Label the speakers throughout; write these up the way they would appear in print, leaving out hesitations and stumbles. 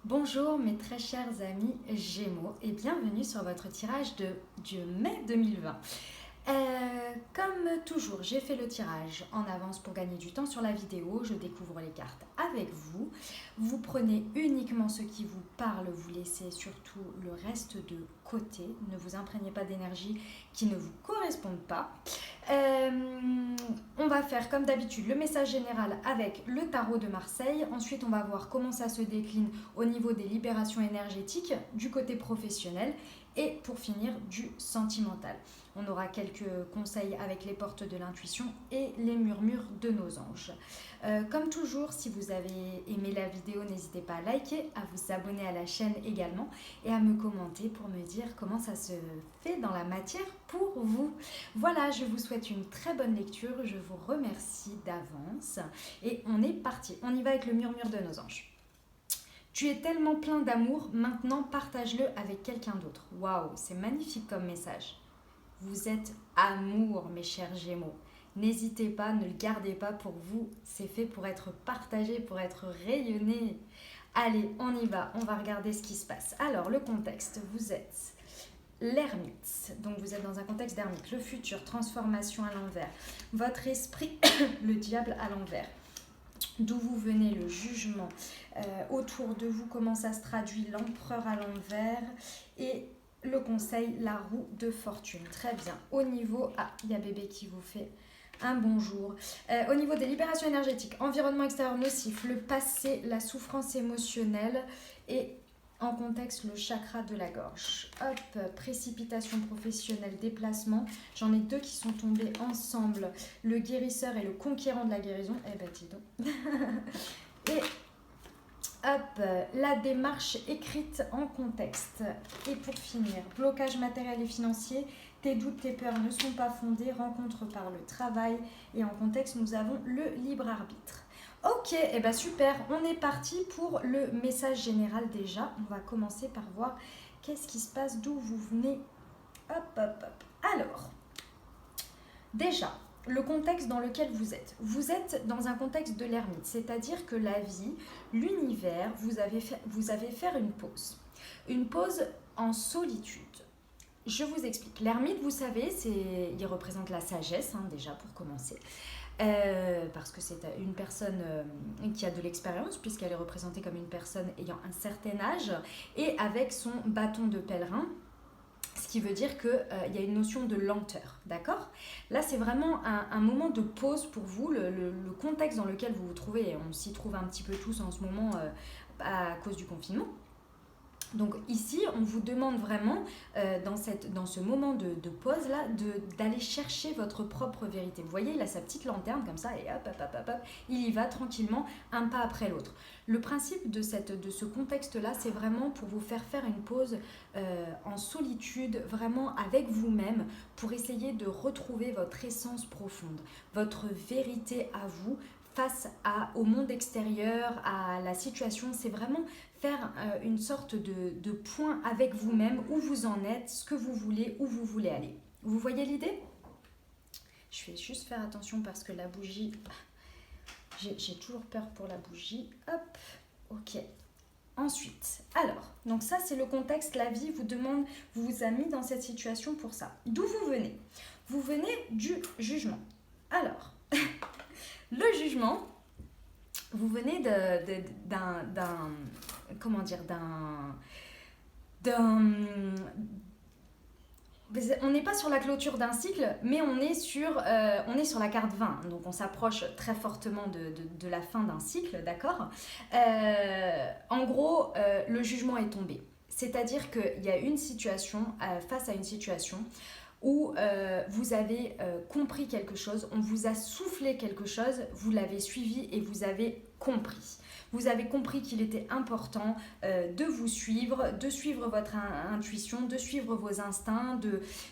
Speaker 1: Bonjour mes très chers amis Gémeaux et bienvenue sur votre tirage du mai 2020. Comme toujours, j'ai fait le tirage en avance pour gagner du temps sur la vidéo. Je découvre les cartes avec vous. Vous prenez uniquement ce qui vous parle, vous laissez surtout le reste de côté. Ne vous imprégnez pas d'énergie qui ne vous correspondent pas. On va faire comme d'habitude le message général avec le tarot de Marseille. Ensuite, on va voir comment ça se décline au niveau des libérations énergétiques, du côté professionnel et pour finir du sentimental. On aura quelques conseils avec les portes de l'intuition et les murmures de nos anges. Comme toujours, si vous avez aimé la vidéo, n'hésitez pas à liker, à vous abonner à la chaîne également et à me commenter pour me dire comment ça se fait dans la matière pour vous. Voilà, je vous souhaite une très bonne lecture, je vous remercie d'avance et on est parti. On y va avec le murmure de nos anges. Tu es tellement plein d'amour, maintenant partage-le avec quelqu'un d'autre. Waouh, c'est magnifique comme message. Vous êtes amour, mes chers Gémeaux. N'hésitez pas, ne le gardez pas pour vous. C'est fait pour être partagé, pour être rayonné. Allez, on y va. On va regarder ce qui se passe. Alors, le contexte. Vous êtes l'ermite. Donc, vous êtes dans un contexte d'ermite. Le futur, transformation à l'envers. Votre esprit, le diable à l'envers. D'où vous venez, le jugement. Autour de vous, comment ça se traduit, l'empereur à l'envers. Et le conseil, la roue de fortune. Très bien. Au niveau... Ah, il y a bébé qui vous fait un bonjour. Au niveau des libérations énergétiques, environnement extérieur nocif, le passé, la souffrance émotionnelle et en contexte le chakra de la gorge. Hop, précipitation professionnelle, déplacement. J'en ai deux qui sont tombés ensemble. Le guérisseur et le conquérant de la guérison. Eh ben dis donc. Et hop, la démarche écrite en contexte. Et pour finir, blocage matériel et financier. Tes doutes, tes peurs ne sont pas fondés. Rencontre par le travail. Et en contexte, nous avons le libre arbitre. Ok, et ben super, on est parti pour le message général déjà. On va commencer par voir qu'est-ce qui se passe, d'où vous venez. Hop, hop, hop. Alors, déjà, le contexte dans lequel vous êtes. Vous êtes dans un contexte de l'ermite, c'est-à-dire que la vie, l'univers, vous avez fait une pause. Une pause en solitude. Je vous explique. L'ermite, vous savez, il représente la sagesse, déjà pour commencer. Parce que c'est une personne qui a de l'expérience, puisqu'elle est représentée comme une personne ayant un certain âge et avec son bâton de pèlerin. Ce qui veut dire qu'il y a une notion de lenteur, d'accord? Là, c'est vraiment un moment de pause pour vous, le contexte dans lequel vous vous trouvez, et on s'y trouve un petit peu tous en ce moment à cause du confinement. Donc ici, on vous demande vraiment, dans ce moment de pause-là, d'aller chercher votre propre vérité. Vous voyez, il a sa petite lanterne comme ça, et hop, hop, hop, hop, hop, il y va tranquillement, un pas après l'autre. Le principe de ce contexte-là, c'est vraiment pour vous faire une pause en solitude, vraiment avec vous-même, pour essayer de retrouver votre essence profonde, votre vérité à vous, face au monde extérieur, à la situation. C'est vraiment faire une sorte de point avec vous-même, où vous en êtes, ce que vous voulez, où vous voulez aller. Vous voyez l'idée? Je vais juste faire attention parce que la bougie... J'ai toujours peur pour la bougie. Hop, ok. Ensuite, alors, donc ça c'est le contexte, la vie vous a mis dans cette situation pour ça. D'où vous venez? Vous venez du jugement. Alors... Le jugement, vous venez on n'est pas sur la clôture d'un cycle, mais on est sur la carte 20. Donc on s'approche très fortement de la fin d'un cycle, d'accord? En gros, le jugement est tombé. C'est-à-dire qu'il y a une situation, face à une situation, où vous avez compris quelque chose, on vous a soufflé quelque chose, vous l'avez suivi et vous avez compris. Vous avez compris qu'il était important de vous suivre, de suivre votre intuition, de suivre vos instincts,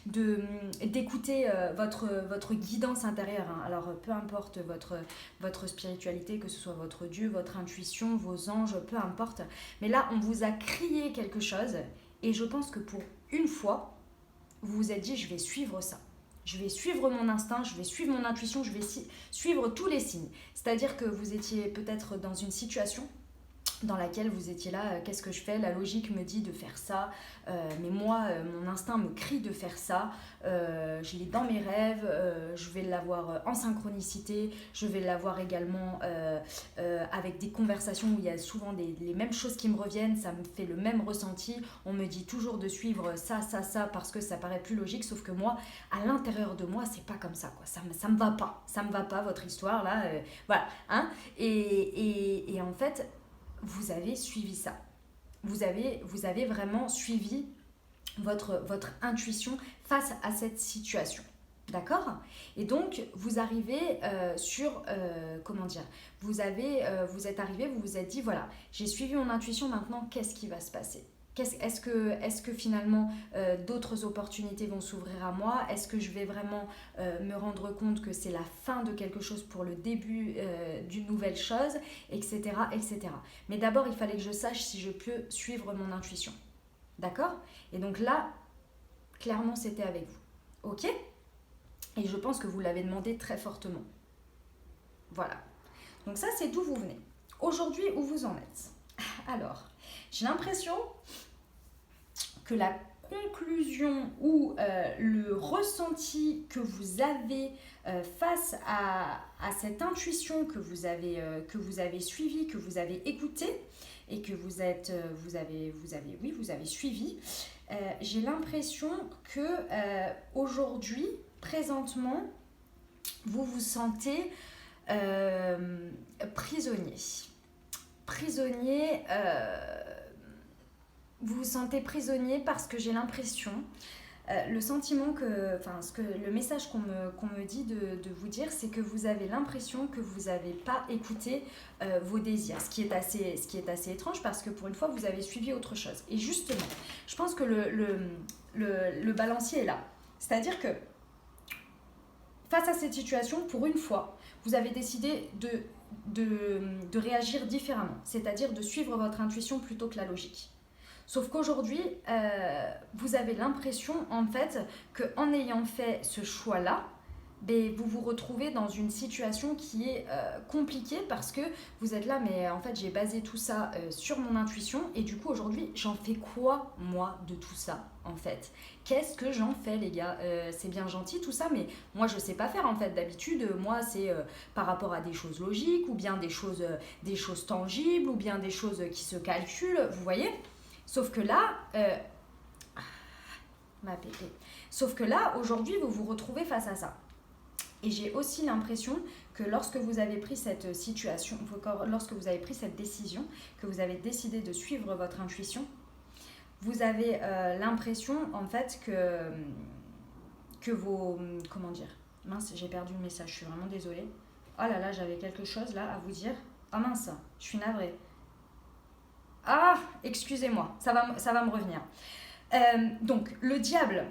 Speaker 1: d'écouter votre guidance intérieure. Alors, peu importe votre spiritualité, que ce soit votre Dieu, votre intuition, vos anges, peu importe. Mais là, on vous a crié quelque chose et je pense que pour une fois, vous vous êtes dit, je vais suivre ça. Je vais suivre mon instinct, je vais suivre mon intuition, je vais suivre tous les signes. C'est-à-dire que vous étiez peut-être dans une situation dans laquelle vous étiez là, qu'est-ce que je fais? La logique me dit de faire ça, mais moi, mon instinct me crie de faire ça, je l'ai dans mes rêves, je vais l'avoir en synchronicité, je vais l'avoir également avec des conversations où il y a souvent les mêmes choses qui me reviennent, ça me fait le même ressenti, on me dit toujours de suivre ça, parce que ça paraît plus logique, sauf que moi, à l'intérieur de moi, c'est pas comme ça, quoi. Ça me va pas, votre histoire, là, voilà, hein, et en fait, vous avez suivi ça. Vous avez vraiment suivi votre intuition face à cette situation. D'accord? Et donc, vous arrivez comment dire, vous êtes arrivé, vous vous êtes dit, voilà, j'ai suivi mon intuition, maintenant, qu'est-ce qui va se passer? Est-ce que finalement d'autres opportunités vont s'ouvrir à moi? Est-ce que je vais vraiment me rendre compte que c'est la fin de quelque chose pour le début d'une nouvelle chose, etc., etc. Mais d'abord, il fallait que je sache si je peux suivre mon intuition. D'accord? Et donc là, clairement, c'était avec vous. Ok? Et je pense que vous l'avez demandé très fortement. Voilà. Donc ça, c'est d'où vous venez. Aujourd'hui, où vous en êtes? Alors, j'ai l'impression que la conclusion ou le ressenti que vous avez face à cette intuition que vous avez suivie, que vous avez écoutée et que vous avez suivi, j'ai l'impression que aujourd'hui, présentement, vous vous sentez prisonnier. Vous vous sentez prisonnier parce que j'ai l'impression, le message qu'on me dit de vous dire, c'est que vous avez l'impression que vous n'avez pas écouté vos désirs, ce qui est assez étrange parce que pour une fois, vous avez suivi autre chose. Et justement, je pense que le balancier est là. C'est-à-dire que face à cette situation, pour une fois, vous avez décidé de réagir différemment, c'est-à-dire de suivre votre intuition plutôt que la logique. Sauf qu'aujourd'hui, vous avez l'impression en fait qu'en ayant fait ce choix-là, vous vous retrouvez dans une situation qui est compliquée parce que vous êtes là, mais en fait j'ai basé tout ça sur mon intuition et du coup aujourd'hui j'en fais quoi moi de tout ça en fait? Qu'est-ce que j'en fais les gars? C'est bien gentil tout ça, mais moi je sais pas faire en fait. D'habitude moi c'est par rapport à des choses logiques ou bien des choses tangibles ou bien des choses qui se calculent, vous voyez? Sauf que là, Sauf que là, aujourd'hui, vous vous retrouvez face à ça. Et j'ai aussi l'impression que lorsque vous avez pris cette situation, lorsque vous avez pris cette décision, que vous avez décidé de suivre votre intuition, vous avez l'impression en fait que vos... Comment dire? Mince, j'ai perdu le message, je suis vraiment désolée. Oh là là, j'avais quelque chose là à vous dire. Oh mince, je suis navrée. Ah, excusez-moi, ça va me revenir. Donc, le diable,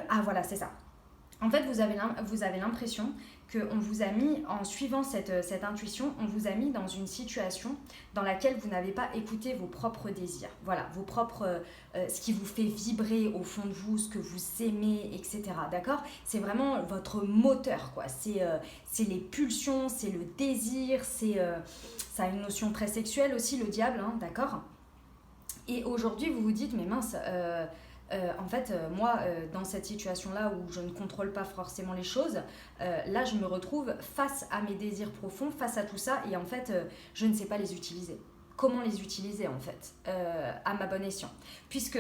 Speaker 1: ah voilà, c'est ça. En fait, vous avez l'impression qu'on vous a mis, en suivant cette intuition, on vous a mis dans une situation dans laquelle vous n'avez pas écouté vos propres désirs. Voilà, vos propres, ce qui vous fait vibrer au fond de vous, ce que vous aimez, etc. D'accord? C'est vraiment votre moteur, quoi. C'est les pulsions, c'est le désir, ça a une notion très sexuelle aussi, le diable, hein, d'accord? Et aujourd'hui, vous vous dites, mais mince... en fait, moi, dans cette situation-là où je ne contrôle pas forcément les choses, là, je me retrouve face à mes désirs profonds, face à tout ça, et en fait, je ne sais pas les utiliser. Comment les utiliser, en fait, à ma bonne escient? Puisque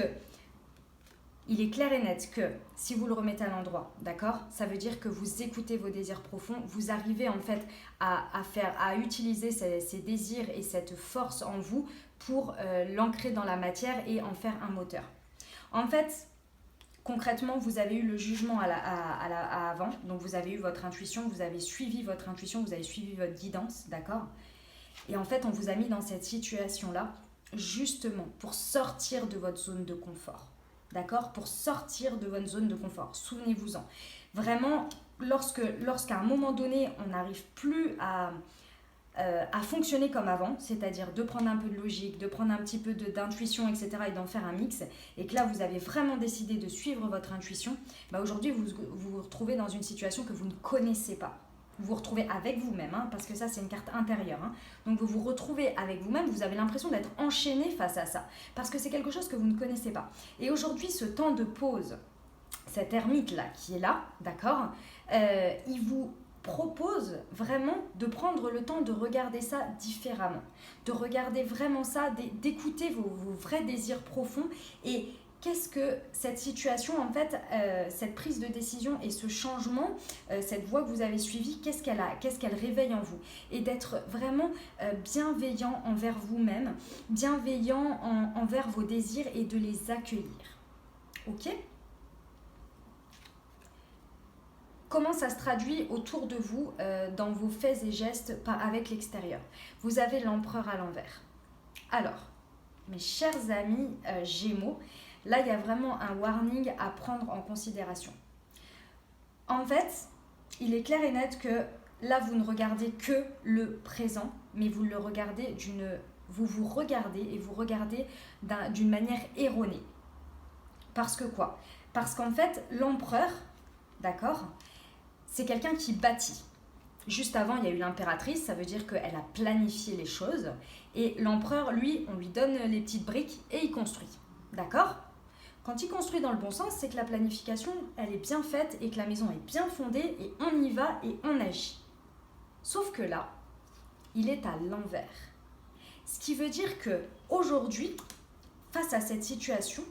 Speaker 1: il est clair et net que si vous le remettez à l'endroit, d'accord, ça veut dire que vous écoutez vos désirs profonds, vous arrivez en fait à utiliser ces désirs et cette force en vous pour l'ancrer dans la matière et en faire un moteur. En fait, concrètement, vous avez eu le jugement à avant, donc vous avez eu votre intuition, vous avez suivi votre intuition, vous avez suivi votre guidance, d'accord? Et en fait, on vous a mis dans cette situation-là, justement, pour sortir de votre zone de confort, d'accord? Pour sortir de votre zone de confort, souvenez-vous-en. Vraiment, lorsqu'à un moment donné, on n'arrive plus à fonctionner comme avant, c'est-à-dire de prendre un peu de logique, de prendre un petit peu d'intuition, etc. et d'en faire un mix, et que là vous avez vraiment décidé de suivre votre intuition, aujourd'hui vous vous retrouvez dans une situation que vous ne connaissez pas. vous retrouvez avec vous-même, hein, parce que ça c'est une carte intérieure, hein. Donc vous vous retrouvez avec vous-même, vous avez l'impression d'être enchaîné face à ça, parce que c'est quelque chose que vous ne connaissez pas. Et aujourd'hui, ce temps de pause, cet ermite-là qui est là, d'accord, il vous propose vraiment de prendre le temps de regarder ça différemment, de regarder vraiment ça, d'écouter vos vrais désirs profonds et qu'est-ce que cette situation, en fait, cette prise de décision et ce changement, cette voie que vous avez suivie, qu'est-ce qu'elle réveille en vous? Et d'être vraiment bienveillant envers vous-même, bienveillant envers vos désirs et de les accueillir. Ok? Comment ça se traduit autour de vous dans vos faits et gestes avec l'extérieur? Vous avez l'empereur à l'envers. Alors, mes chers amis Gémeaux, là il y a vraiment un warning à prendre en considération. En fait, il est clair et net que là vous ne regardez que le présent, mais vous le regardez vous regardez et vous regardez d'une manière erronée. Parce que quoi? Parce qu'en fait, l'empereur, d'accord, c'est quelqu'un qui bâtit. Juste avant, il y a eu l'impératrice, ça veut dire qu'elle a planifié les choses. Et l'empereur, lui, on lui donne les petites briques et il construit. D'accord? Quand il construit dans le bon sens, c'est que la planification, elle est bien faite et que la maison est bien fondée et on y va et on agit. Sauf que là, il est à l'envers. Ce qui veut dire qu'aujourd'hui, face à cette situation,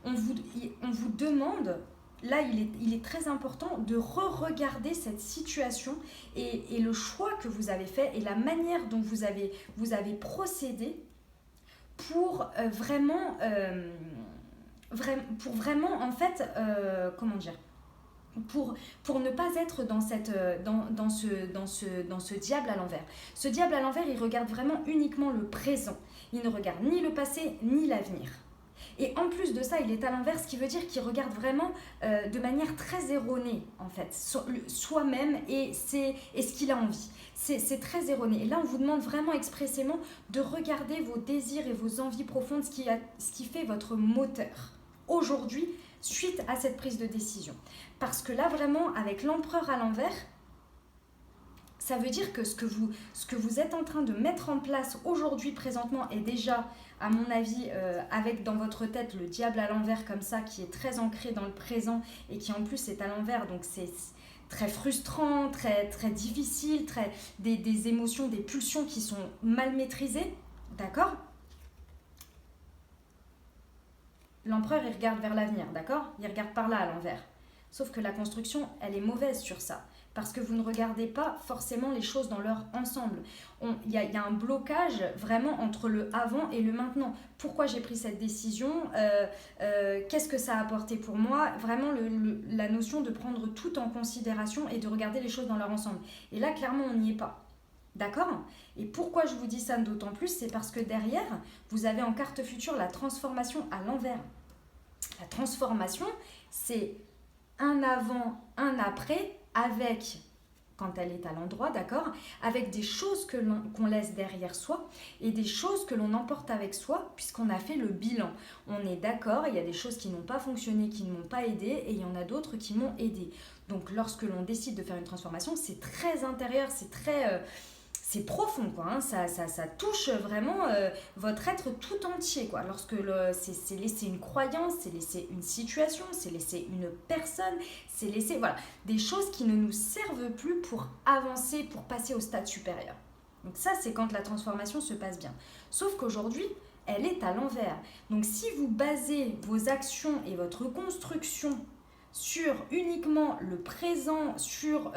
Speaker 1: on vous demande... Là, il est très important de re-regarder cette situation et le choix que vous avez fait et la manière dont vous avez procédé pour vraiment en fait, comment dire, pour ne pas être dans ce diable à l'envers. Ce diable à l'envers, il regarde vraiment uniquement le présent. Il ne regarde ni le passé ni l'avenir. Et en plus de ça, il est à l'envers, ce qui veut dire qu'il regarde vraiment de manière très erronée, en fait, soi-même et ce qu'il a envie. C'est très erroné. Et là, on vous demande vraiment expressément de regarder vos désirs et vos envies profondes, ce qui fait votre moteur aujourd'hui, suite à cette prise de décision. Parce que là, vraiment, avec l'empereur à l'envers, ça veut dire que ce que vous êtes en train de mettre en place aujourd'hui, présentement, est déjà, à mon avis, avec dans votre tête le diable à l'envers comme ça, qui est très ancré dans le présent et qui en plus est à l'envers, donc c'est très frustrant, très, très difficile, des émotions, des pulsions qui sont mal maîtrisées, d'accord? L'empereur, il regarde vers l'avenir, d'accord? Il regarde par là à l'envers. Sauf que la construction, elle est mauvaise sur ça. Parce que vous ne regardez pas forcément les choses dans leur ensemble. Il y a un blocage vraiment entre le avant et le maintenant. Pourquoi j'ai pris cette décision? Qu'est-ce que ça a apporté pour moi? Vraiment la notion de prendre tout en considération et de regarder les choses dans leur ensemble. Et là, clairement, on n'y est pas. D'accord? Et pourquoi je vous dis ça d'autant plus? C'est parce que derrière, vous avez en carte future la transformation à l'envers. La transformation, c'est un avant, un après, avec, quand elle est à l'endroit, d'accord, avec des choses qu'on laisse derrière soi et des choses que l'on emporte avec soi puisqu'on a fait le bilan. On est d'accord, il y a des choses qui n'ont pas fonctionné, qui ne m'ont pas aidé et il y en a d'autres qui m'ont aidé. Donc lorsque l'on décide de faire une transformation, c'est très intérieur, c'est très... c'est profond, quoi, hein. Ça touche vraiment votre être tout entier, quoi. Lorsque c'est laisser une croyance, c'est laisser une situation, c'est laisser une personne, c'est laisser des choses qui ne nous servent plus pour avancer, pour passer au stade supérieur. Donc ça, c'est quand la transformation se passe bien. Sauf qu'aujourd'hui, elle est à l'envers. Donc si vous basez vos actions et votre construction sur uniquement le présent, sur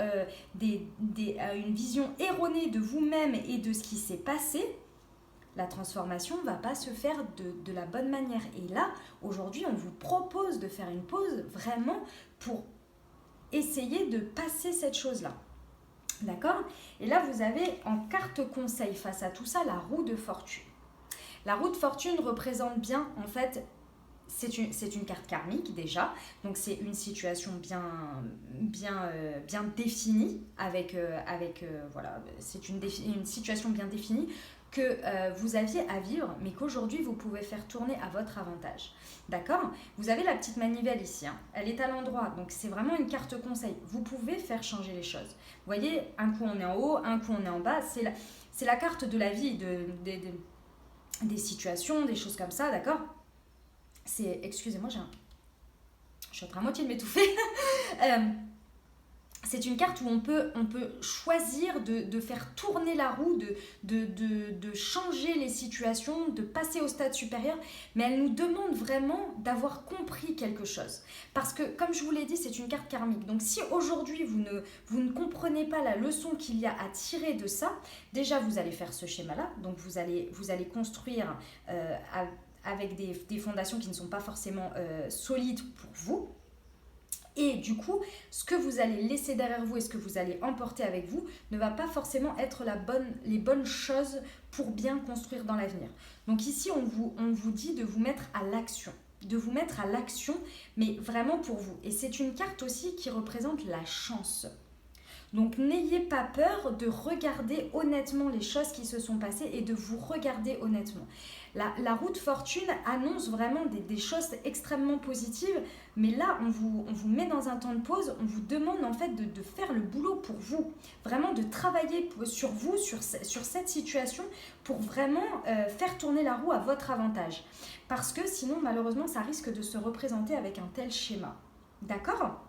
Speaker 1: une vision erronée de vous-même et de ce qui s'est passé, la transformation ne va pas se faire de la bonne manière. Et là, aujourd'hui, on vous propose de faire une pause vraiment pour essayer de passer cette chose-là. D'accord? Et là, vous avez en carte conseil face à tout ça la roue de fortune. La roue de fortune représente bien, en fait, c'est une carte karmique déjà, donc c'est une situation bien définie, avec voilà, c'est une situation bien définie. que vous aviez à vivre, mais qu'aujourd'hui vous pouvez faire tourner à votre avantage. D'accord? Vous avez la petite manivelle ici, hein. Elle est à l'endroit, donc c'est vraiment une carte conseil. Vous pouvez faire changer les choses. Vous voyez, un coup on est en haut, un coup on est en bas, c'est la carte de la vie, des situations, des choses comme ça, d'accord? Excusez-moi, je suis en train à moitié de m'étouffer. C'est une carte où on peut choisir de faire tourner la roue, de changer les situations, de passer au stade supérieur, mais elle nous demande vraiment d'avoir compris quelque chose. Parce que, comme je vous l'ai dit, c'est une carte karmique. Donc si aujourd'hui vous ne comprenez pas la leçon qu'il y a à tirer de ça, déjà vous allez faire ce schéma-là, donc vous allez construire avec des fondations qui ne sont pas forcément solides pour vous. Et du coup, ce que vous allez laisser derrière vous et ce que vous allez emporter avec vous ne va pas forcément être les bonnes choses pour bien construire dans l'avenir. Donc ici, on vous dit de vous mettre à l'action. De vous mettre à l'action, mais vraiment pour vous. Et c'est une carte aussi qui représente la chance. Donc n'ayez pas peur de regarder honnêtement les choses qui se sont passées et de vous regarder honnêtement. La roue de fortune annonce vraiment des choses extrêmement positives, mais là on vous met dans un temps de pause, on vous demande en fait de faire le boulot pour vous, vraiment de travailler sur vous, sur cette situation pour vraiment faire tourner la roue à votre avantage. Parce que sinon malheureusement ça risque de se représenter avec un tel schéma. D'accord ?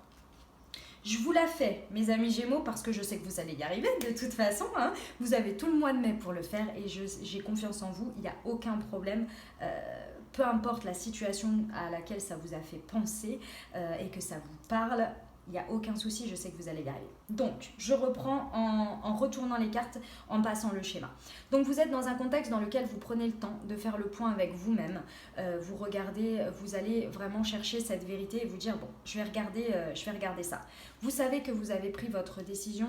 Speaker 1: Je vous la fais, mes amis Gémeaux, parce que je sais que vous allez y arriver de toute façon. Hein. Vous avez tout le mois de mai pour le faire et j'ai confiance en vous. Il n'y a aucun problème. Peu importe la situation à laquelle ça vous a fait penser et que ça vous parle, il n'y a aucun souci, je sais que vous allez y arriver. Donc, je reprends en retournant les cartes, en passant le schéma. Donc, vous êtes dans un contexte dans lequel vous prenez le temps de faire le point avec vous-même. Vous regardez, vous allez vraiment chercher cette vérité et vous dire, bon, je vais regarder ça. Vous savez que vous avez pris votre décision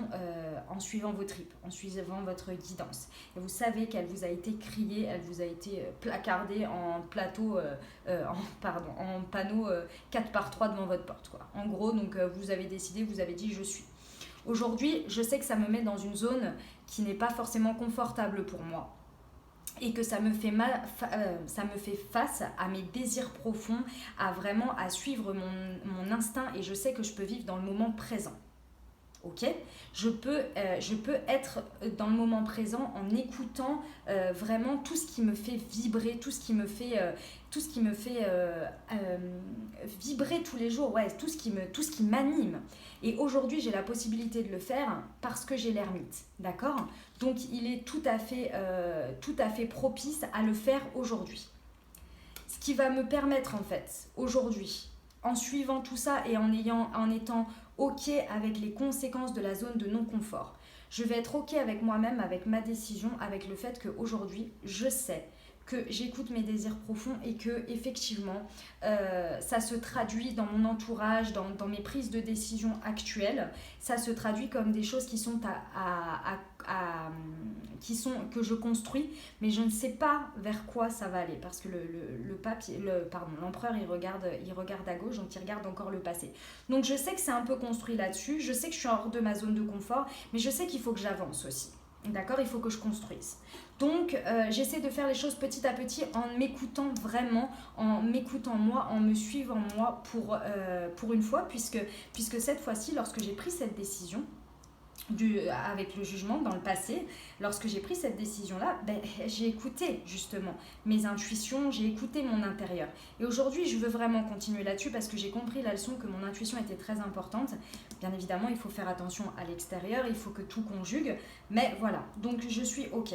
Speaker 1: en suivant vos tripes, en suivant votre guidance. Et vous savez qu'elle vous a été criée, elle vous a été placardée en panneau 4x3 devant votre porte, quoi. En gros, donc vous avez décidé, vous avez dit je suis. Aujourd'hui, je sais que ça me met dans une zone qui n'est pas forcément confortable pour moi et que ça me fait face à mes désirs profonds, à suivre mon instinct et je sais que je peux vivre dans le moment présent. Ok, je peux être dans le moment présent en écoutant vraiment tout ce qui me fait vibrer, tout ce qui me fait vibrer tous les jours, ouais, tout ce qui m'anime. Et aujourd'hui, j'ai la possibilité de le faire parce que j'ai l'ermite, d'accord ? Donc, il est tout à fait propice à le faire aujourd'hui. Ce qui va me permettre en fait aujourd'hui, en suivant tout ça et en étant ok avec les conséquences de la zone de non-confort. Je vais être ok avec moi-même, avec ma décision, avec le fait qu'aujourd'hui, je sais que j'écoute mes désirs profonds et que effectivement, ça se traduit dans mon entourage, dans mes prises de décision actuelles. Ça se traduit comme des choses qui sont que je construis, mais je ne sais pas vers quoi ça va aller parce que l'empereur il regarde à gauche, donc il regarde encore le passé. Donc je sais que c'est un peu construit là-dessus, je sais que je suis hors de ma zone de confort, mais je sais qu'il faut que j'avance aussi. D'accord, il faut que je construise. Donc, j'essaie de faire les choses petit à petit en m'écoutant vraiment, en m'écoutant moi, en me suivant moi pour une fois, puisque cette fois-ci, lorsque j'ai pris cette décision, avec le jugement dans le passé, lorsque j'ai pris cette décision-là, j'ai écouté justement mes intuitions, j'ai écouté mon intérieur. Et aujourd'hui, je veux vraiment continuer là-dessus parce que j'ai compris la leçon que mon intuition était très importante. Bien évidemment, il faut faire attention à l'extérieur, il faut que tout conjugue, mais voilà, donc je suis ok.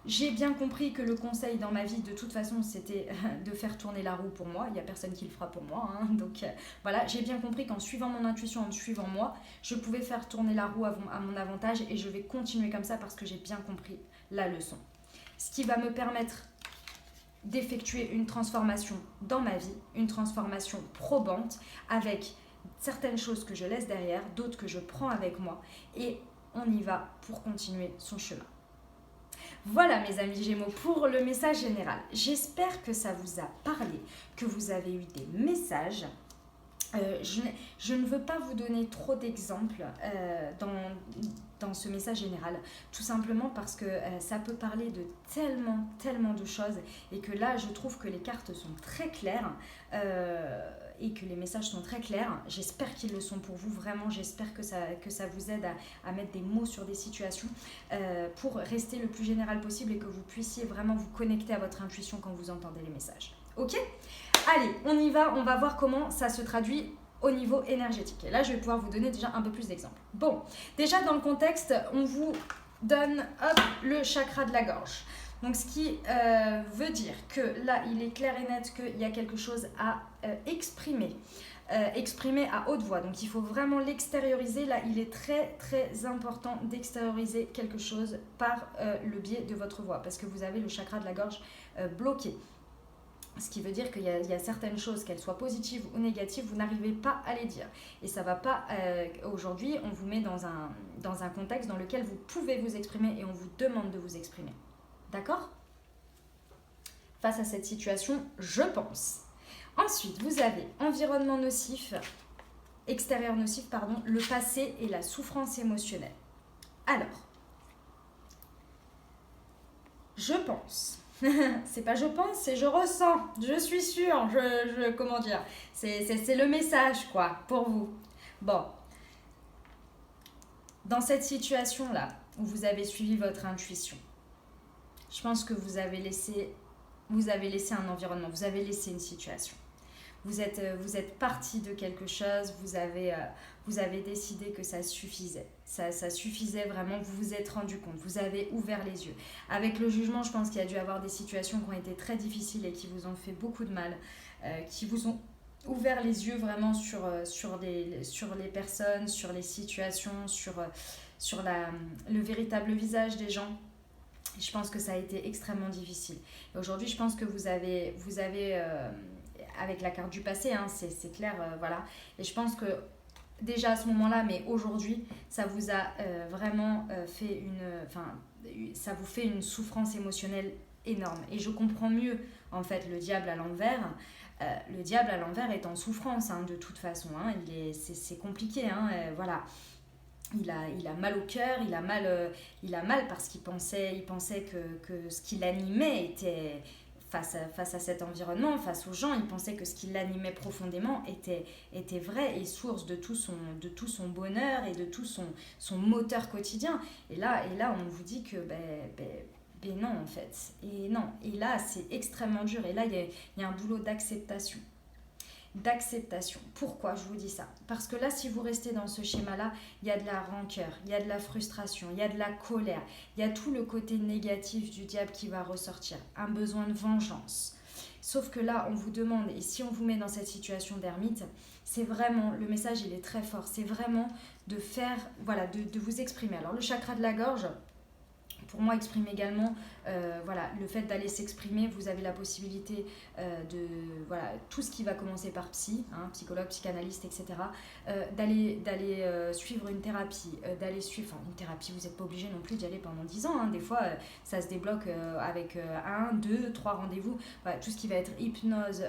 Speaker 1: J'ai bien compris que le conseil dans ma vie, de toute façon, c'était de faire tourner la roue pour moi. Il n'y a personne qui le fera pour moi. Hein. Donc voilà, j'ai bien compris qu'en suivant mon intuition, en suivant moi, je pouvais faire tourner la roue à mon avantage et je vais continuer comme ça parce que j'ai bien compris la leçon. Ce qui va me permettre d'effectuer une transformation dans ma vie, une transformation probante avec certaines choses que je laisse derrière, d'autres que je prends avec moi et on y va pour continuer son chemin. Voilà mes amis Gémeaux pour le message général. J'espère que ça vous a parlé, que vous avez eu des messages Je ne veux pas vous donner trop d'exemples dans ce message général, tout simplement parce que ça peut parler de tellement de choses et que là, je trouve que les cartes sont très claires et que les messages sont très clairs. J'espère qu'ils le sont pour vous, vraiment, j'espère que ça vous aide à mettre des mots sur des situations pour rester le plus général possible et que vous puissiez vraiment vous connecter à votre intuition quand vous entendez les messages. Ok ? Allez, on y va, on va voir comment ça se traduit au niveau énergétique. Et là, je vais pouvoir vous donner déjà un peu plus d'exemples. Bon, déjà dans le contexte, on vous donne le chakra de la gorge. Donc, ce qui veut dire que là, il est clair et net qu'il y a quelque chose à exprimer. Exprimer à haute voix. Donc, il faut vraiment l'extérioriser. Là, il est très important d'extérioriser quelque chose par le biais de votre voix parce que vous avez le chakra de la gorge bloqué. Ce qui veut dire qu'il y a certaines choses, qu'elles soient positives ou négatives, vous n'arrivez pas à les dire. Et ça va pas... aujourd'hui, on vous met dans un contexte dans lequel vous pouvez vous exprimer et on vous demande de vous exprimer. D'accord ? Face à cette situation, je pense. Ensuite, vous avez environnement nocif, extérieur nocif, pardon, le passé et la souffrance émotionnelle. Alors, je pense... c'est pas je pense, c'est je ressens, je suis sûre, comment dire, c'est le message quoi, pour vous. Bon, dans cette situation-là, où vous avez suivi votre intuition, je pense que vous avez laissé un environnement, vous avez laissé une situation. Vous êtes parti de quelque chose, vous avez décidé que ça suffisait. Ça suffisait vraiment, vous vous êtes rendu compte, vous avez ouvert les yeux. Avec le jugement, je pense qu'il y a dû avoir des situations qui ont été très difficiles et qui vous ont fait beaucoup de mal, qui vous ont ouvert les yeux vraiment sur les personnes, sur les situations, sur le véritable visage des gens. Et je pense que ça a été extrêmement difficile. Et aujourd'hui, je pense que vous avez avec la carte du passé, hein, c'est clair, voilà. Et je pense que déjà à ce moment-là, mais aujourd'hui, ça vous a vraiment ça vous fait une souffrance émotionnelle énorme. Et je comprends mieux, en fait, le diable à l'envers. Le diable à l'envers est en souffrance, hein, de toute façon. Hein, c'est compliqué, hein, voilà. Il a mal au cœur, il a mal parce qu'il pensait que ce qui l'animait était... Face à cet environnement, face aux gens, il pensait que ce qui l'animait profondément était vrai et source de tout son bonheur et de tout son moteur quotidien. Et là, on vous dit que non, en fait. Et non. Et là, c'est extrêmement dur. Et là, il y a un boulot d'acceptation. Pourquoi je vous dis ça? Parce que là, si vous restez dans ce schéma-là, il y a de la rancœur, il y a de la frustration, il y a de la colère, il y a tout le côté négatif du diable qui va ressortir, un besoin de vengeance. Sauf que là, on vous demande, et si on vous met dans cette situation d'ermite, c'est vraiment, le message il est très fort, c'est vraiment de faire, voilà, de vous exprimer. Alors le chakra de la gorge, pour moi, exprime également le fait d'aller s'exprimer. Vous avez la possibilité de tout ce qui va commencer par psy, hein, psychologue, psychanalyste, etc. D'aller suivre une thérapie, une thérapie. Vous n'êtes pas obligé non plus d'y aller pendant 10 ans. Hein. Des fois, ça se débloque avec 1, 2, 3 rendez-vous. Voilà, tout ce qui va être hypnose,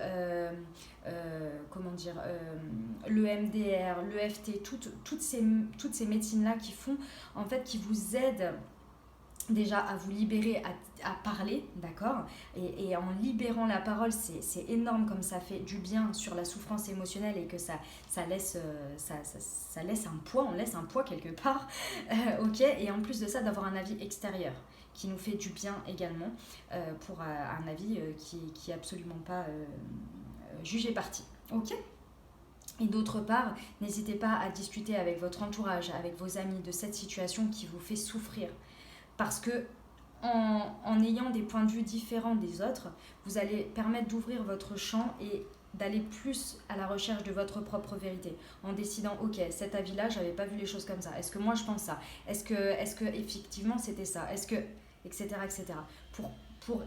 Speaker 1: le MDR, l'EFT, toutes ces médecines-là qui vous aident déjà à vous libérer, à parler, d'accord, et en libérant la parole, c'est énorme comme ça fait du bien sur la souffrance émotionnelle et que ça laisse un poids, on laisse un poids quelque part, ok, et en plus de ça, d'avoir un avis extérieur qui nous fait du bien également, pour un avis qui est absolument pas jugé parti, ok. Et d'autre part, n'hésitez pas à discuter avec votre entourage, avec vos amis de cette situation qui vous fait souffrir. Parce que en ayant des points de vue différents des autres, vous allez permettre d'ouvrir votre champ et d'aller plus à la recherche de votre propre vérité. En décidant, ok, cet avis-là, j'avais pas vu les choses comme ça. Est-ce que moi je pense ça? Est-ce que effectivement c'était ça? Est-ce que... etc. etc. Pour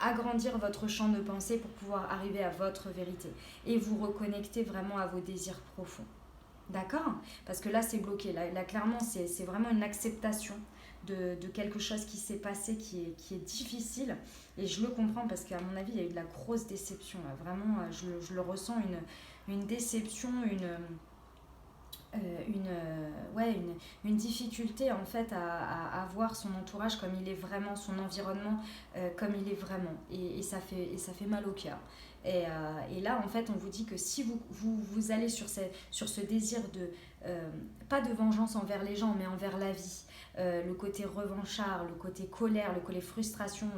Speaker 1: agrandir votre champ de pensée pour pouvoir arriver à votre vérité. Et vous reconnecter vraiment à vos désirs profonds. D'accord? Parce que là, c'est bloqué. Là clairement, c'est vraiment une acceptation de quelque chose qui s'est passé, qui est difficile. Et je le comprends parce qu'à mon avis, il y a eu de la grosse déception. Là. Vraiment, je le ressens, une déception, une difficulté en fait à voir son entourage comme il est vraiment, son environnement comme il est vraiment. Et ça fait mal au cœur. Et là, en fait, on vous dit que si vous allez sur ce désir de, pas de vengeance envers les gens, mais envers la vie, le côté revanchard, le côté colère, le côté frustration,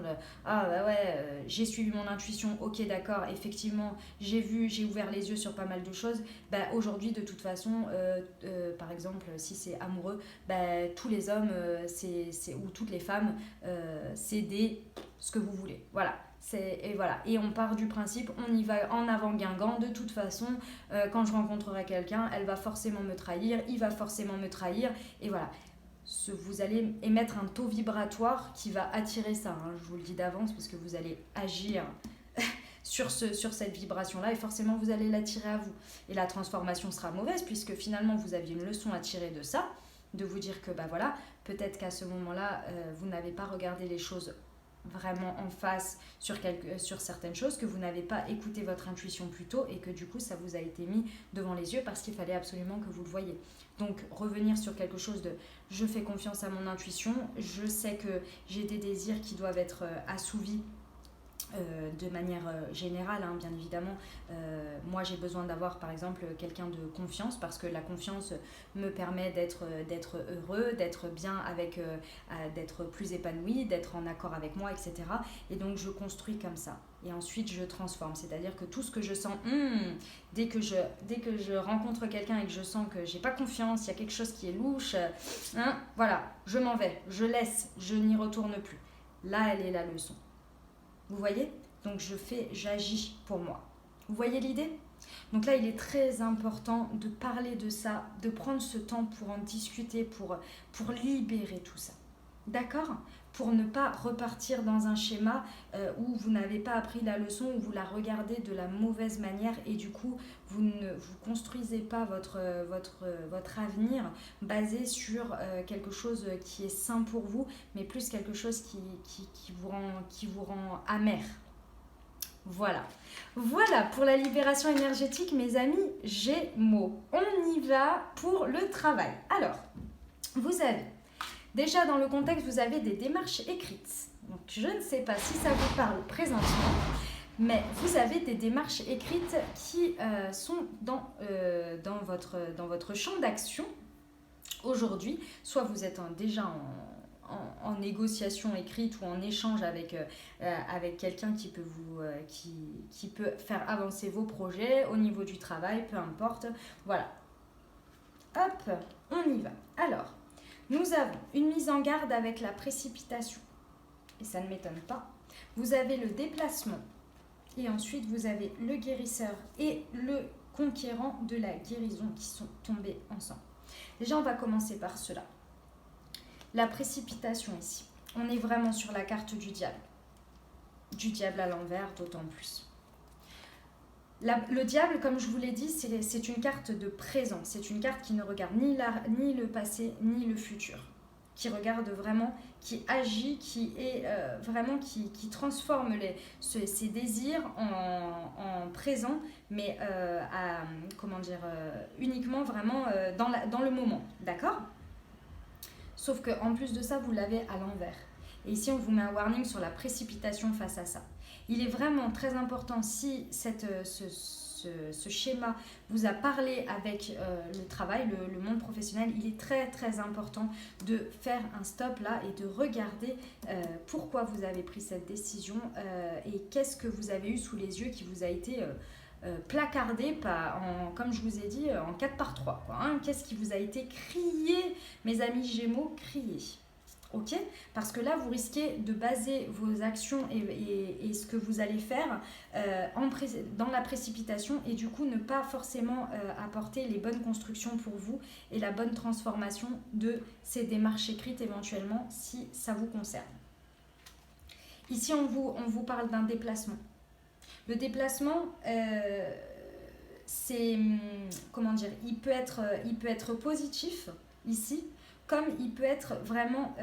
Speaker 1: ah bah ouais, j'ai suivi mon intuition, ok d'accord, effectivement, j'ai ouvert les yeux sur pas mal de choses, bah aujourd'hui de toute façon, par exemple, si c'est amoureux, bah tous les hommes, ou toutes les femmes, c'est ce que vous voulez, voilà. Et on part du principe, on y va en avant Guingamp, de toute façon, quand je rencontrerai quelqu'un, elle va forcément me trahir, il va forcément me trahir, et voilà. Vous allez émettre un taux vibratoire qui va attirer ça, hein, je vous le dis d'avance, parce que vous allez agir sur cette vibration-là, et forcément vous allez l'attirer à vous. Et la transformation sera mauvaise, puisque finalement vous aviez une leçon à tirer de ça, de vous dire que bah voilà, peut-être qu'à ce moment-là, vous n'avez pas regardé les choses vraiment en face sur certaines choses, que vous n'avez pas écouté votre intuition plus tôt et que du coup ça vous a été mis devant les yeux parce qu'il fallait absolument que vous le voyiez. Donc revenir sur quelque chose de je fais confiance à mon intuition, je sais que j'ai des désirs qui doivent être assouvis de manière générale, hein, bien évidemment. Moi j'ai besoin d'avoir par exemple quelqu'un de confiance, parce que la confiance me permet d'être heureux, d'être bien avec, d'être plus épanoui, d'être en accord avec moi, etc. Et donc je construis comme ça. Et ensuite je transforme, c'est-à-dire que tout ce que je sens, dès que je rencontre quelqu'un et que je sens que j'ai pas confiance, il y a quelque chose qui est louche, voilà, je m'en vais, je laisse, je n'y retourne plus. Là elle est la leçon. Vous voyez? Donc j'agis pour moi. Vous voyez l'idée? Donc là, il est très important de parler de ça, de prendre ce temps pour en discuter, pour libérer tout ça. D'accord? Pour ne pas repartir dans un schéma où vous n'avez pas appris la leçon, où vous la regardez de la mauvaise manière et du coup, vous ne construisez pas votre avenir basé sur quelque chose qui est sain pour vous, mais plus quelque chose qui vous rend amer. Voilà. Voilà pour la libération énergétique, mes amis Gémeaux. On y va pour le travail. Alors, vous avez, déjà dans le contexte, vous avez des démarches écrites. Donc, je ne sais pas si ça vous parle présentement, mais vous avez des démarches écrites qui sont dans votre champ d'action aujourd'hui. Soit vous êtes déjà en négociation écrite ou en échange avec quelqu'un qui peut faire avancer vos projets au niveau du travail, peu importe. Voilà. Hop, on y va. Alors, nous avons une mise en garde avec la précipitation. Et ça ne m'étonne pas. Vous avez le déplacement. Et ensuite, vous avez le guérisseur et le conquérant de la guérison qui sont tombés ensemble. Déjà, on va commencer par cela. La précipitation ici. On est vraiment sur la carte du diable. Du diable à l'envers, d'autant plus. Le diable, comme je vous l'ai dit, c'est une carte de présent. C'est une carte qui ne regarde ni le passé, ni le futur. Qui regarde vraiment, qui agit, qui est vraiment, qui transforme ses désirs en présent, mais uniquement vraiment dans le moment. D'accord ? Sauf qu'en plus de ça, vous l'avez à l'envers. Et ici, on vous met un warning sur la précipitation face à ça. Il est vraiment très important, si ce schéma vous a parlé avec le travail, le monde professionnel, il est très très important de faire un stop là et de regarder pourquoi vous avez pris cette décision et qu'est-ce que vous avez eu sous les yeux qui vous a été placardé, comme je vous ai dit, en 4x3. Qu'est-ce qui vous a été crié, mes amis Gémeaux, crié? Ok? Parce que là, vous risquez de baser vos actions et ce que vous allez faire dans la précipitation et du coup ne pas forcément apporter les bonnes constructions pour vous et la bonne transformation de ces démarches écrites éventuellement si ça vous concerne. Ici, on vous parle d'un déplacement. Le déplacement, il peut être positif ici, comme il peut être vraiment,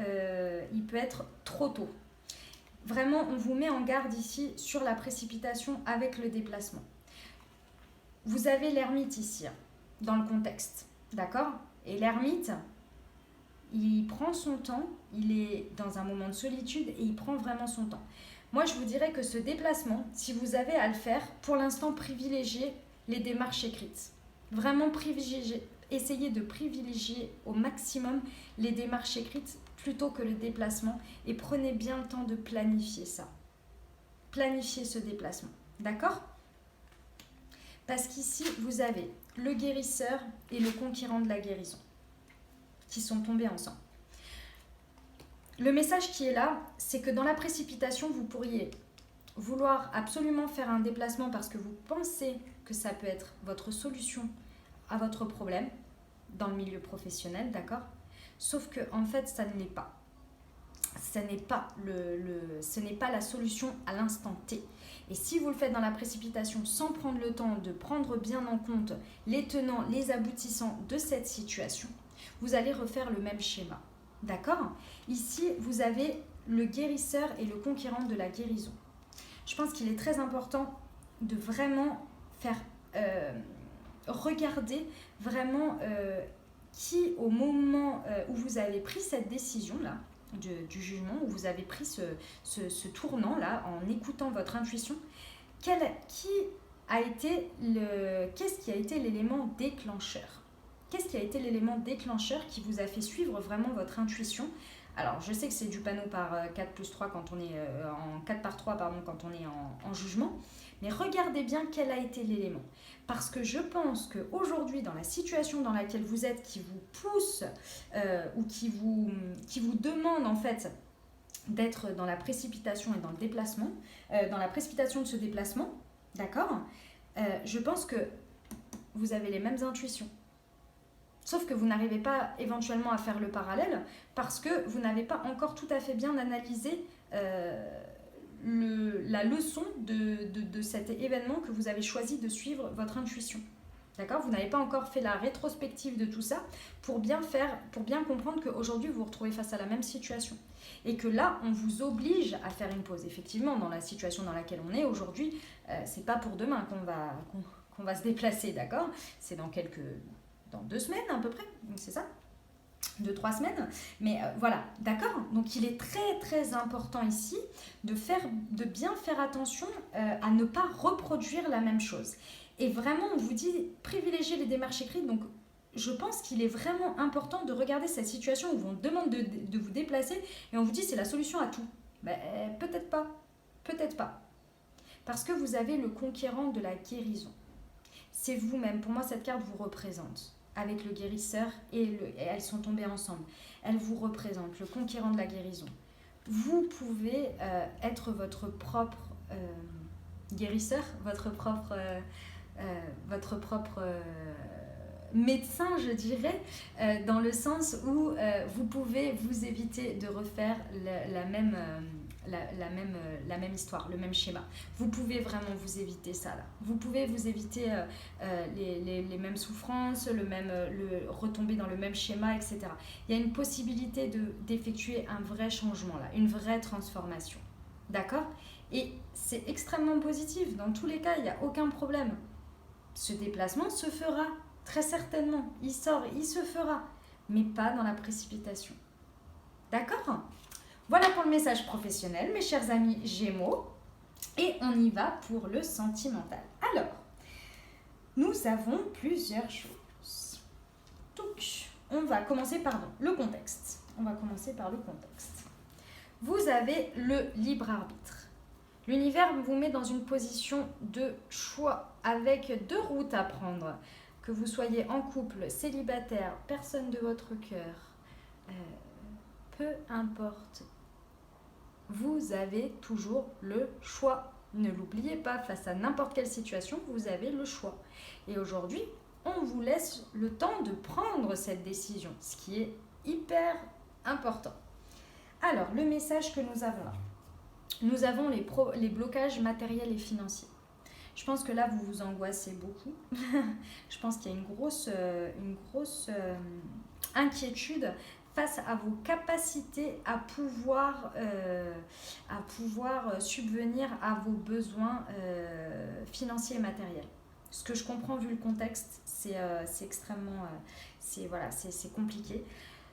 Speaker 1: il peut être trop tôt. Vraiment, on vous met en garde ici sur la précipitation avec le déplacement. Vous avez l'ermite ici, hein, dans le contexte, d'accord? Et l'ermite, il prend son temps, il est dans un moment de solitude et il prend vraiment son temps. Moi, je vous dirais que ce déplacement, si vous avez à le faire, pour l'instant, privilégiez les démarches écrites. Vraiment essayez de privilégier au maximum les démarches écrites plutôt que le déplacement et prenez bien le temps de planifier ça. Planifiez ce déplacement, d'accord? Parce qu'ici, vous avez le guérisseur et le conquérant de la guérison qui sont tombés ensemble. Le message qui est là, c'est que dans la précipitation, vous pourriez vouloir absolument faire un déplacement parce que vous pensez que ça peut être votre solution à votre problème dans le milieu professionnel, d'accord? Sauf que en fait, ça ne l'est pas. Ce n'est pas la solution à l'instant T. Et si vous le faites dans la précipitation sans prendre le temps de prendre bien en compte les tenants, les aboutissants de cette situation, vous allez refaire le même schéma. D'accord? Ici, vous avez le guérisseur et le conquérant de la guérison. Je pense qu'il est très important de vraiment faire regarder vraiment qui, au moment où vous avez pris cette décision-là, du jugement, où vous avez pris ce tournant-là en écoutant votre intuition, qu'est-ce qui a été l'élément déclencheur? Qu'est-ce qui a été l'élément déclencheur qui vous a fait suivre vraiment votre intuition? Alors, je sais que c'est du panneau par 4 plus 3 quand on est en 4 par 3 pardon, quand on est en jugement, mais regardez bien quel a été l'élément. Parce que je pense qu'aujourd'hui, dans la situation dans laquelle vous êtes, qui vous pousse ou qui vous demande en fait d'être dans la précipitation et dans le déplacement, dans la précipitation de ce déplacement, d'accord, je pense que vous avez les mêmes intuitions. Sauf que vous n'arrivez pas éventuellement à faire le parallèle parce que vous n'avez pas encore tout à fait bien analysé la leçon de cet événement que vous avez choisi de suivre votre intuition. D'accord? Vous n'avez pas encore fait la rétrospective de tout ça pour bien comprendre qu'aujourd'hui vous vous retrouvez face à la même situation. Et que là, on vous oblige à faire une pause. Effectivement, dans la situation dans laquelle on est aujourd'hui, c'est pas pour demain qu'on va se déplacer, d'accord? C'est dans 2 semaines à peu près, c'est ça, 2-3 semaines, mais voilà, d'accord. Donc il est très très important ici de bien faire attention à ne pas reproduire la même chose. Et vraiment, on vous dit privilégier les démarches écrites. Donc je pense qu'il est vraiment important de regarder cette situation où on vous demande de vous déplacer et on vous dit c'est la solution à tout. Ben, peut-être pas, parce que vous avez le conquérant de la guérison. C'est vous-même. Pour moi, cette carte vous représente. Avec le guérisseur et elles sont tombées ensemble. Elle vous représente, le conquérant de la guérison. Vous pouvez être votre propre guérisseur, votre propre médecin, je dirais, dans le sens où vous pouvez vous éviter de refaire la même histoire, le même schéma. Vous pouvez vraiment vous éviter ça là. Vous pouvez vous éviter les mêmes souffrances, retomber dans le même schéma, etc. Il y a une possibilité d'effectuer un vrai changement là, une vraie transformation. D'accord? Et c'est extrêmement positif. Dans tous les cas, il n'y a aucun problème. Ce déplacement se fera, très certainement. Il se fera, mais pas dans la précipitation. D'accord? Voilà pour le message professionnel, mes chers amis Gémeaux. Et on y va pour le sentimental. Alors, nous avons plusieurs choses. Donc, on va commencer par le contexte. Vous avez le libre arbitre. L'univers vous met dans une position de choix avec 2 routes à prendre. Que vous soyez en couple, célibataire, personne de votre cœur, peu importe. Vous avez toujours le choix. Ne l'oubliez pas, face à n'importe quelle situation, vous avez le choix. Et aujourd'hui, on vous laisse le temps de prendre cette décision, ce qui est hyper important. Alors, le message que nous avons là. Nous avons les blocages matériels et financiers. Je pense que là, vous vous angoissez beaucoup. Je pense qu'il y a une grosse inquiétude face à vos capacités à pouvoir subvenir à vos besoins financiers et matériels. Ce que je comprends vu le contexte, c'est extrêmement... c'est compliqué.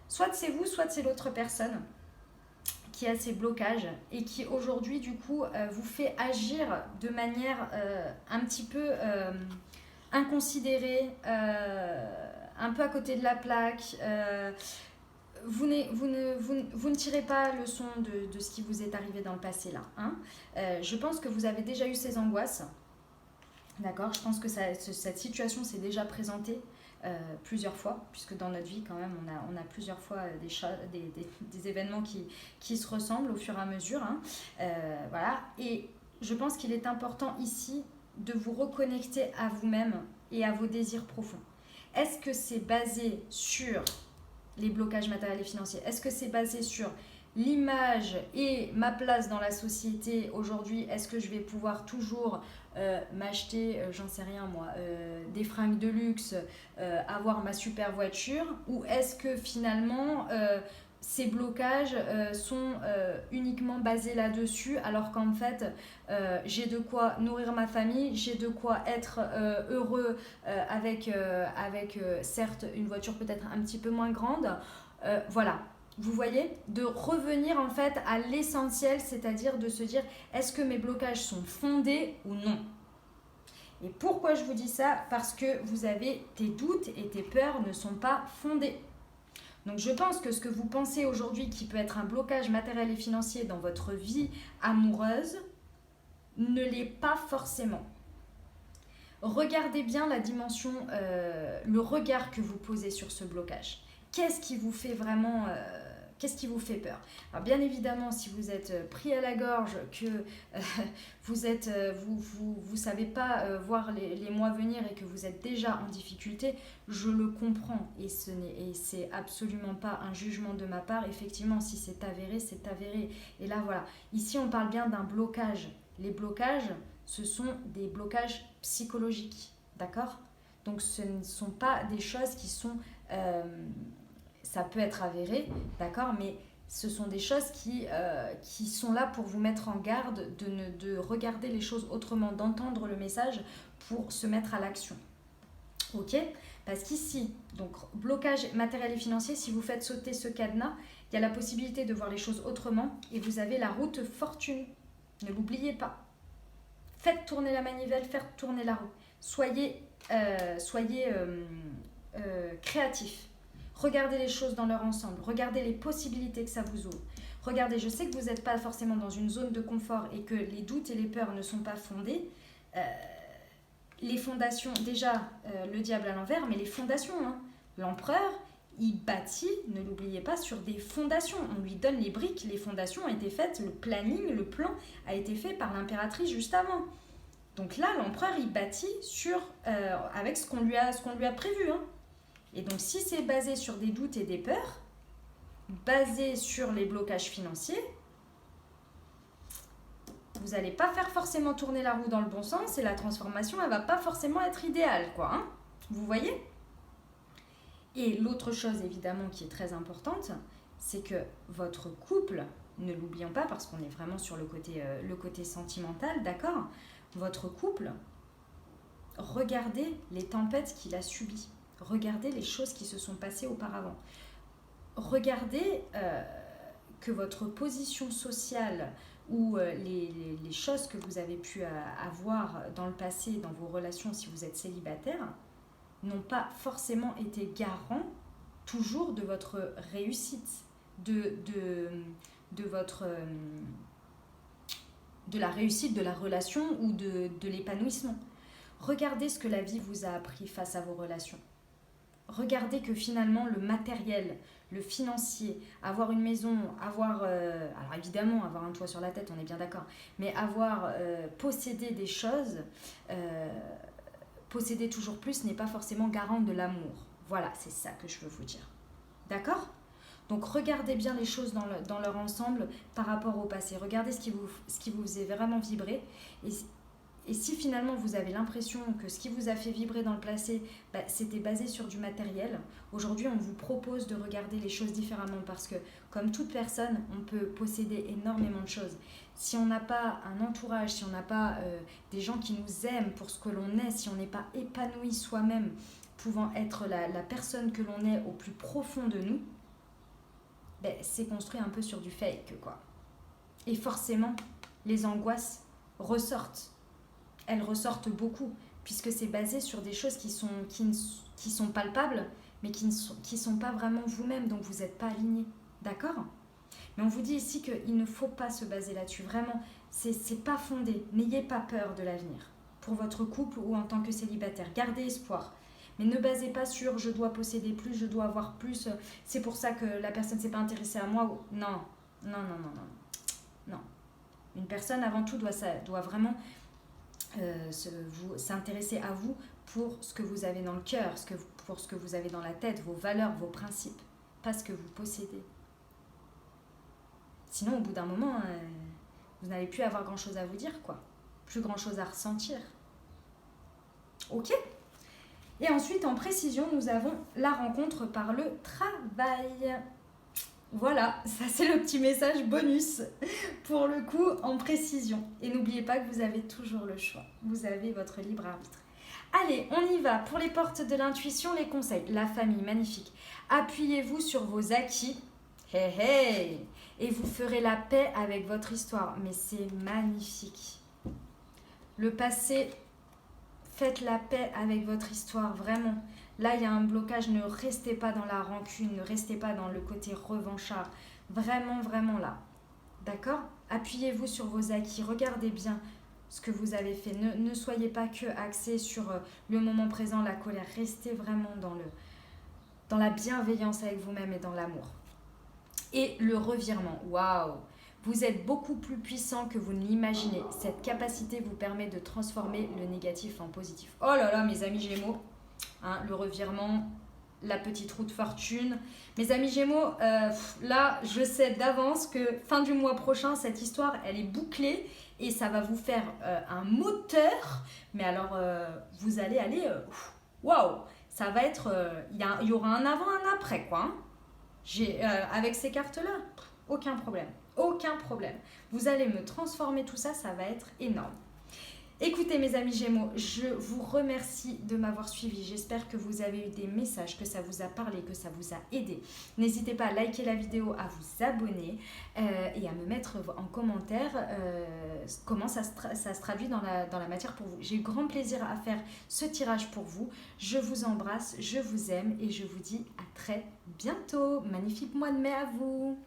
Speaker 1: Soit c'est vous, soit c'est l'autre personne qui a ces blocages et qui aujourd'hui du coup vous fait agir de manière un petit peu inconsidérée, un peu à côté de la plaque. Vous ne tirez pas leçon de ce qui vous est arrivé dans le passé là. Hein. Je pense que vous avez déjà eu ces angoisses. D'accord, je pense que cette situation s'est déjà présentée plusieurs fois, puisque dans notre vie quand même on a plusieurs fois des événements qui se ressemblent au fur et à mesure. Hein. Voilà, et je pense qu'il est important ici de vous reconnecter à vous-même et à vos désirs profonds. Est-ce que c'est basé sur les blocages matériels et financiers? Est-ce que c'est basé sur l'image et ma place dans la société aujourd'hui? Est-ce que je vais pouvoir toujours m'acheter, j'en sais rien moi, des fringues de luxe, avoir ma super voiture? Ou est-ce que finalement ces blocages sont uniquement basés là-dessus, alors qu'en fait j'ai de quoi nourrir ma famille, j'ai de quoi être heureux avec certes une voiture peut-être un petit peu moins grande. Voilà. Vous voyez, de revenir en fait à l'essentiel, c'est-à-dire de se dire est-ce que mes blocages sont fondés ou non? Et pourquoi je vous dis ça? Parce que vous avez tes doutes et tes peurs ne sont pas fondés. Donc je pense que ce que vous pensez aujourd'hui qui peut être un blocage matériel et financier dans votre vie amoureuse ne l'est pas forcément. Regardez bien la dimension, le regard que vous posez sur ce blocage. Qu'est-ce qui vous fait vraiment... qu'est-ce qui vous fait peur? Alors bien évidemment, si vous êtes pris à la gorge, que vous savez pas voir les mois venir et que vous êtes déjà en difficulté, je le comprends et c'est absolument pas un jugement de ma part. Effectivement, si c'est avéré, c'est avéré. Et là voilà, ici on parle bien d'un blocage. Les blocages, ce sont des blocages psychologiques, d'accord? Donc ce ne sont pas des choses qui sont... ça peut être avéré, d'accord, mais ce sont des choses qui sont là pour vous mettre en garde, de regarder les choses autrement, d'entendre le message pour se mettre à l'action. Ok? Parce qu'ici, donc blocage matériel et financier, si vous faites sauter ce cadenas, il y a la possibilité de voir les choses autrement et vous avez la route fortune. Ne l'oubliez pas. Faites tourner la manivelle, faites tourner la roue. Soyez créatifs. Regardez les choses dans leur ensemble. Regardez les possibilités que ça vous ouvre. Regardez, je sais que vous n'êtes pas forcément dans une zone de confort et que les doutes et les peurs ne sont pas fondés. Les fondations, déjà, le diable à l'envers, mais les fondations. Hein. L'empereur, il bâtit, ne l'oubliez pas, sur des fondations. On lui donne les briques, les fondations ont été faites, le planning, le plan a été fait par l'impératrice juste avant. Donc là, l'empereur, il bâtit avec ce qu'on lui a prévu. Hein. Et donc, si c'est basé sur des doutes et des peurs, basé sur les blocages financiers, vous n'allez pas faire forcément tourner la roue dans le bon sens et la transformation, elle ne va pas forcément être idéale, quoi. Hein, vous voyez? Et l'autre chose, évidemment, qui est très importante, c'est que votre couple, ne l'oublions pas, parce qu'on est vraiment sur le côté sentimental, d'accord? Votre couple, regardez les tempêtes qu'il a subies. Regardez les choses qui se sont passées auparavant. Regardez que votre position sociale ou les choses que vous avez pu avoir dans le passé, dans vos relations si vous êtes célibataire, n'ont pas forcément été garants toujours de votre réussite, de la réussite de la relation ou de l'épanouissement. Regardez ce que la vie vous a appris face à vos relations. Regardez que finalement le matériel, le financier, avoir une maison, alors évidemment avoir un toit sur la tête, on est bien d'accord, mais posséder des choses, posséder toujours plus n'est pas forcément garant de l'amour. Voilà, c'est ça que je veux vous dire. D'accord ? Donc regardez bien les choses dans leur ensemble par rapport au passé. Regardez ce qui vous faisait vraiment vibrer Et si finalement vous avez l'impression que ce qui vous a fait vibrer dans le passé, c'était basé sur du matériel, aujourd'hui on vous propose de regarder les choses différemment parce que comme toute personne, on peut posséder énormément de choses. Si on n'a pas un entourage, si on n'a pas des gens qui nous aiment pour ce que l'on est, si on n'est pas épanoui soi-même, pouvant être la personne que l'on est au plus profond de nous, c'est construit un peu sur du fake, quoi. Et forcément, les angoisses ressortent. Elles ressortent beaucoup, puisque c'est basé sur des choses qui sont palpables, mais qui ne sont pas vraiment vous-même, donc vous n'êtes pas aligné. D'accord ? Mais on vous dit ici qu'il ne faut pas se baser là-dessus. Vraiment, c'est pas fondé. N'ayez pas peur de l'avenir. Pour votre couple ou en tant que célibataire, gardez espoir. Mais ne basez pas sur je dois posséder plus, je dois avoir plus, c'est pour ça que la personne ne s'est pas intéressée à moi. Non, non, non, non, non. Non. Une personne, avant tout, doit vraiment s'intéresser à vous pour ce que vous avez dans le cœur, pour ce que vous avez dans la tête, vos valeurs, vos principes, pas ce que vous possédez. Sinon, au bout d'un moment, vous n'allez plus avoir grand-chose à vous dire, quoi. Plus grand-chose à ressentir. Ok ? Et ensuite, en précision, nous avons la rencontre par le travail. Voilà, ça c'est le petit message bonus pour le coup en précision. Et n'oubliez pas que vous avez toujours le choix. Vous avez votre libre arbitre. Allez, on y va. Pour les portes de l'intuition, les conseils. La famille, magnifique. Appuyez-vous sur vos acquis. Hey, hey. Et vous ferez la paix avec votre histoire. Mais c'est magnifique. Le passé, faites la paix avec votre histoire, vraiment. Là, il y a un blocage, ne restez pas dans la rancune, ne restez pas dans le côté revanchard. Vraiment, vraiment là. D'accord ? Appuyez-vous sur vos acquis, regardez bien ce que vous avez fait. Ne soyez pas que axé sur le moment présent, la colère. Restez vraiment dans la bienveillance avec vous-même et dans l'amour. Et le revirement, waouh ! Vous êtes beaucoup plus puissant que vous ne l'imaginez. Cette capacité vous permet de transformer le négatif en positif. Oh là là, mes amis Gémeaux, hein, le revirement, la petite roue de fortune. Mes amis Gémeaux, là, je sais d'avance que fin du mois prochain, cette histoire, elle est bouclée et ça va vous faire un moteur. Mais alors, vous allez aller, waouh, ça va être, il y aura un avant, un après, quoi. Hein. Avec ces cartes-là, aucun problème. Aucun problème. Vous allez me transformer tout ça, ça va être énorme. Écoutez mes amis Gémeaux, je vous remercie de m'avoir suivi. J'espère que vous avez eu des messages, que ça vous a parlé, que ça vous a aidé. N'hésitez pas à liker la vidéo, à vous abonner et à me mettre en commentaire comment ça se traduit dans la matière pour vous. J'ai eu grand plaisir à faire ce tirage pour vous. Je vous embrasse, je vous aime et je vous dis à très bientôt. Magnifique mois de mai à vous.